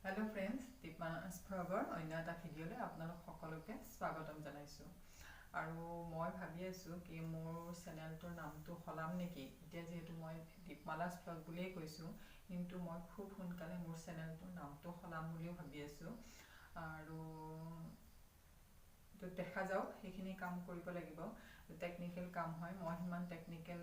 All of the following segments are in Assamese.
Hello friends, dipmala's vlogৰ অন্য এটা ভিডিঅ'লৈ আপোনালোক সকলোকে স্বাগতম জনাইছো আৰু মই ভাবি আছো কি মোৰ চেনেলটোৰ নামটো সলাম নেকি এতিয়া যেহেতু মই dipmala's vlog বুলিয়ে কৈছো কিন্তু মই খুব সোনকালে মোৰ চেনেলটোৰ নামটো সলাম বুলিও ভাবি আছো আৰু তো দেখা যাওক সেইখিনি কাম কৰিব লাগিব টেকনিক্যাল কাম হয় মই হিমান টেকনিক্যাল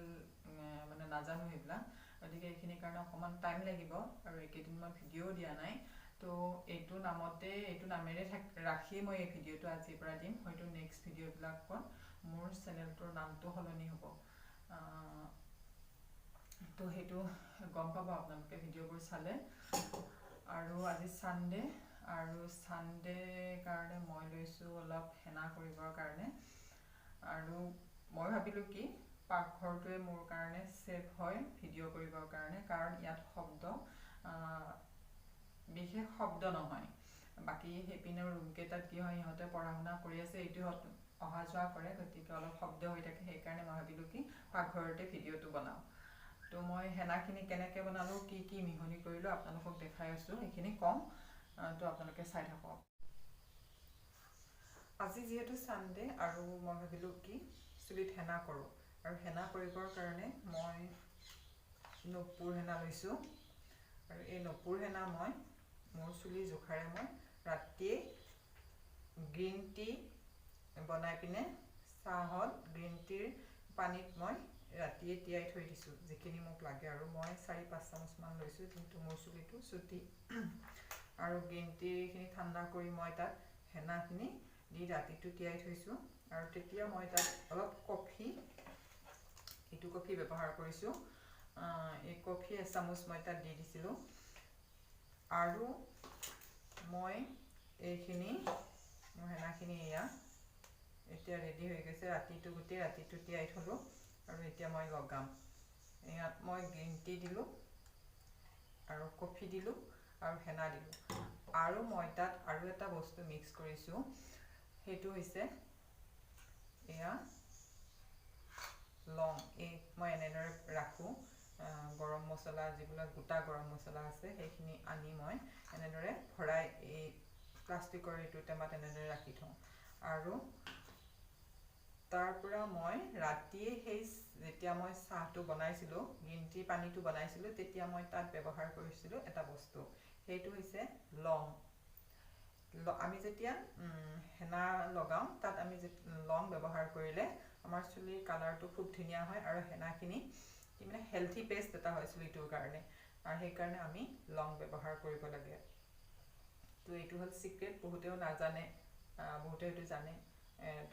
মানে নাজানো হেবলা গতিকে এইখিনি কাৰণে অকমান টাইম লাগিব আৰু একেদিন মই ভিডিঅ' দিয়া নাই তো এইটো নামতে এইটো নামেৰে ৰাখি মই এই ভিডিঅ'টো আজিৰ পৰা দিম হয়তো নেক্সট ভিডিঅ'বিলাকত মোৰ চেনেলটোৰ নামটো সলনি হ'ব তো সেইটো গম পাব আপোনালোকে ভিডিঅ'বোৰ চালে আৰু আজি সানডে আৰু সানডে কাৰণে মই লৈছো অলপ হেনা কৰিবৰ কাৰণে আৰু মই ভাবিলো কি পাকঘৰটোৱে মোৰ কাৰণে সেফ হয় ভিডিঅ' কৰিবৰ কাৰণে কাৰণ ইয়াত শব্দ বিশেষ শব্দ নহয় বাকি হেপিনৰ ৰুম কেটাত কি হয় ইহঁতে পঢ়া শুনা কৰি আছে এইটো অহা যোৱা কৰে গতিকে অলপ শব্দ হৈ থাকে সেই কাৰণে মই ভাবিলো কি পাকঘৰতে ভিডিঅ'টো বনাও তো মই হেনাখিনি কেনেকৈ বনালো কি কি মিহলি কৰিলো আপোনালোকক দেখাই আছো এইখিনি কম তো আপোনালোকে চাই থাকক আজি যেহেতু সানডে আৰু মই ভাবিলো কি চুলিত হেনা কৰো আৰু হেনা কৰিবৰ কাৰণে মই নপুৰ হেনা লৈছো আৰু এই নপুৰ হেনা মই মোৰ চুলি জোখাৰে মই ৰাতিয়ে গ্ৰীণ টি বনাই পিনে চাহত গ্ৰীণ টিৰ পানীত মই ৰাতিয়ে তিয়াই থৈ দিছো যিখিনি মোক লাগে আৰু মই 4-5 চামুচ মান লৈছো কিন্তু মোৰ চুলিটো চুটি আৰু গ্ৰীণ টিখিনি ঠাণ্ডা কৰি মই তাত হেনাখিনি দি ৰাতিটো তিয়াই থৈছো আৰু তেতিয়া মই তাত অলপ কফি এইটো কফি ব্যৱহাৰ কৰিছো এই কফি এচামুচ মই তাত দি দিছিলো আৰু মই এইখিনি মোৰ হেনাখিনি এয়া এতিয়া ৰেডি হৈ গৈছে ৰাতিটো গুটি ৰাতিটো তিয়াই থলো আৰু এতিয়া মই লগাম ইয়াত মই গ্ৰীণ টি দিলো আৰু কফি দিলো আৰু হেনা দিলো আৰু মই তাত আৰু এটা বস্তু মিক্স কৰিছো সেইটো হৈছে এয়া লং এই মই এনেদৰে ৰাখো গৰম মছলা যিবিলাক গোটা গৰম মছলা আছে সেইখিনি আনি মই এনেদৰে ভৰাই এই প্লাষ্টিকৰ এইটো টেমাত এনেদৰে ৰাখি থওঁ আৰু তাৰ পৰা মই ৰাতিয়ে সেই যেতিয়া মই চাহটো বনাইছিলো গ্ৰীণ টি পানীটো বনাইছিলো তেতিয়া মই তাত ব্যৱহাৰ কৰিছিলো এটা বস্তু সেইটো হৈছে লং আমি যেতিয়া হেনা লগাও তাত আমি লং ব্যৱহাৰ কৰিলে আমাৰ চুলিৰ কালাৰটো খুব ধুনীয়া হয় আৰু হেনাখিনি কি মানে হেলথি পেষ্ট এটা হয় চুলিটোৰ কাৰণে আৰু সেই কাৰণে আমি লং ব্যৱহাৰ কৰিব লাগে তো এইটো হল সিক্ৰেট বহুতেও নাজানে বহুতে এইটো জানে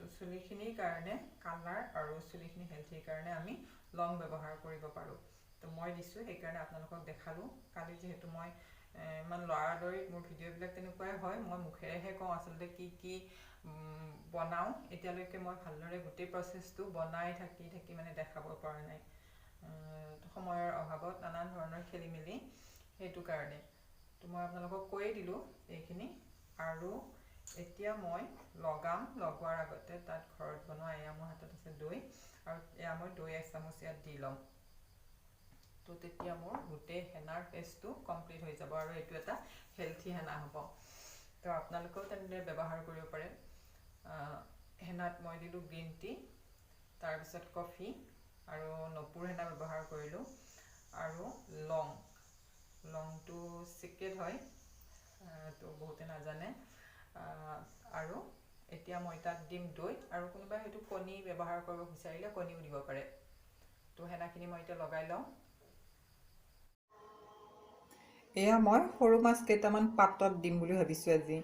তো চুলিখিনিৰ কাৰণে কালাৰ আৰু চুলিখিনি হেলথিৰ কাৰণে আমি লং ব্যৱহাৰ কৰিব পাৰো তো মই দিছো সেই কাৰণে আপোনালোকক দেখালো কালি যেহেতু মই ইমান লৰাদৰি মোৰ ভিডিঅ'বিলাক তেনেকুৱাই হয় মই মুখেৰেহে কওঁ আচলতে কি কি বনাও এতিয়ালৈকে মই ভালদৰে গোটেই প্ৰসেসটো বনাই থাকি মানে দেখাব পৰা নাই সময়ৰ অভাৱত নানান ধৰণৰ খেলি মেলি সেইটো কাৰণে তো মই আপোনালোকক কৈয়ে দিলো এইখিনি আৰু এতিয়া মই লগোৱাৰ আগতে তাত ঘৰত বনোৱা এয়া মোৰ হাতত আছে দৈ আৰু এয়া মই দৈ এচামুচ ইয়াত দি লম তো তেতিয়া মোৰ গোটেই হেনাৰ পেষ্টটো কমপ্লিট হৈ যাব আৰু এইটো এটা হেলথি হেনা হ'ব তো আপোনালোকেও তেনেদৰে ব্যৱহাৰ কৰিব পাৰে হেনাত মই দিলো গ্ৰীণ টি তাৰ পিছত কফি আৰু নপুৰ হেনা ব্যৱহাৰ কৰিলো আৰু লংটো সিক্ৰেট হয় তো বহুতে নাজানে আৰু এতিয়া মই তাত দিম দৈ আৰু কোনোবাই হয়তো কণী ব্যৱহাৰ কৰিব বিচাৰিলে কণীও দিব পাৰে তো হেনাখিনি মই এতিয়া লগাই লওঁ এয়া মই সৰু মাছ কেইটামান পাতত দিম বুলি ভাবিছো আজি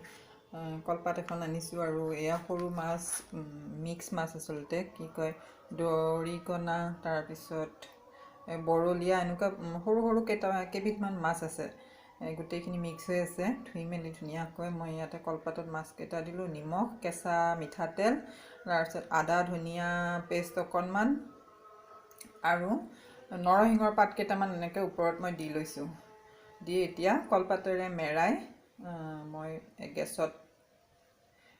কলপাত এখন আনিছো আৰু এয়া সৰু মাছ মিক্স মাছ আচলতে কি কয় দৰিকণা তাৰ পিছত বৰলিয়া এনেকুৱা সৰু সৰু কেইবিধমান মাছ আছে গোটেইখিনি মিক্স হৈ আছে ধুই মেলি ধুনীয়াকৈ মই ইয়াতে কলপাতত মাছ কেইটা দিলো নিমখ কেঁচা মিঠাতেল তাৰপিছত আদা ধনিয়া পেষ্ট অকণমান আৰু নৰসিংহৰ পাত কেইটামান এনেকৈ ওপৰত মই দি লৈছো দি এতিয়া কলপাতেৰে মেৰাই মই গেছত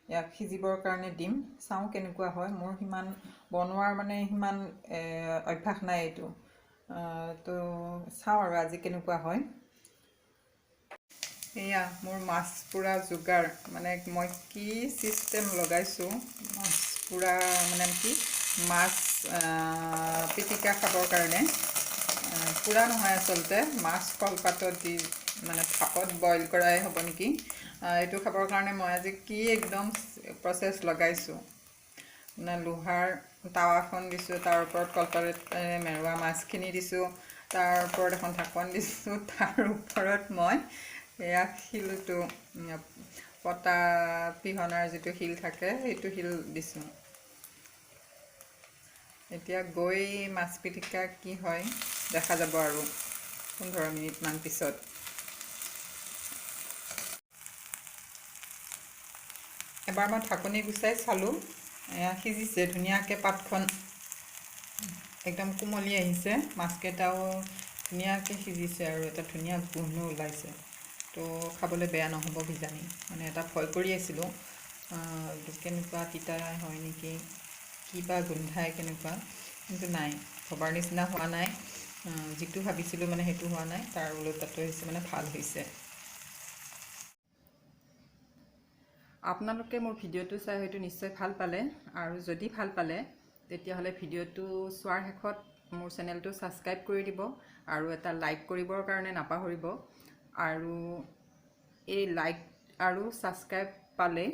ইয়াক সিজিবৰ কাৰণে দিম চাওঁ কেনেকুৱা হয় মোৰ হিমান বনোৱাৰ মানে হিমান অভ্যাস নাই এইটো তো চাওঁ আৰু আজি কেনেকুৱা হয় এয়া মোৰ মাছ পুৰা যোগাৰ মানে মই কি চিষ্টেম লগাইছোঁ মাছ পুৰা মানে কি মাছ পিটিকা খাবৰ কাৰণে পুৰা নহয় আচলতে মাছ কলপাতত দি মানে ভাপত বইল কৰাই হ'ব নেকি এইটো খাবৰ কাৰণে মই আজি কি একদম প্ৰচেছ লগাইছোঁ মানে লোহাৰ টাৱাখন দিছোঁ তাৰ ওপৰত কলপাতেৰে মেৰুৱা মাছখিনি দিছোঁ তাৰ ওপৰত এখন ঢাকন দিছোঁ তাৰ ওপৰত মই এয়া শিলটো পতা পিহনাৰ যিটো শিল থাকে সেইটো শিল দিছোঁ এতিয়া গৈ মাছ পিটিকা কি হয় দেখা যাব আৰু 15 মিনিটমান পিছত এবাৰ মই ঢাকনি গুচাই চালোঁ এয়া সিজিছে ধুনীয়াকৈ পাতখন একদম কোমলি আহিছে মাছকেইটাও ধুনীয়াকৈ সিজিছে আৰু এটা ধুনীয়া গোন্ধ ওলাইছে তো খাবলৈ বেয়া নহ'ব কিজানি মানে এটা ভয় কৰি আছিলোঁ কেনেকুৱা তিতা হয় নেকি কিবা গোন্ধাই কেনেকুৱা কিন্তু নাই ভবাৰ নিচিনা হোৱা নাই যিটো ভাবিছিলোঁ মানে সেইটো হোৱা নাই তাৰ ওলোটাটো হৈছে মানে ভাল হৈছে আপোনালোকে মোৰ ভিডিঅ'টো চাই হয়তো নিশ্চয় ভাল পালে আৰু যদি ভাল পালে তেতিয়াহ'লে ভিডিঅ'টো চোৱাৰ শেষত মোৰ চেনেলটো ছাবস্ক্ৰাইব কৰি দিব আৰু এটা লাইক কৰিবৰ কাৰণে নাপাহৰিব আৰু এই লাইক আৰু ছাবস্ক্ৰাইব পালে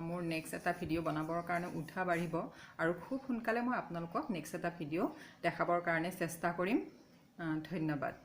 মোৰ নেক্সট এটা ভিডিঅ' বনাবৰ কাৰণে উৎসাহ বাঢ়িব আৰু খুব সোনকালে মই আপোনালোকক নেক্সট এটা ভিডিঅ' দেখাবৰ কাৰণে চেষ্টা কৰিম ধন্যবাদ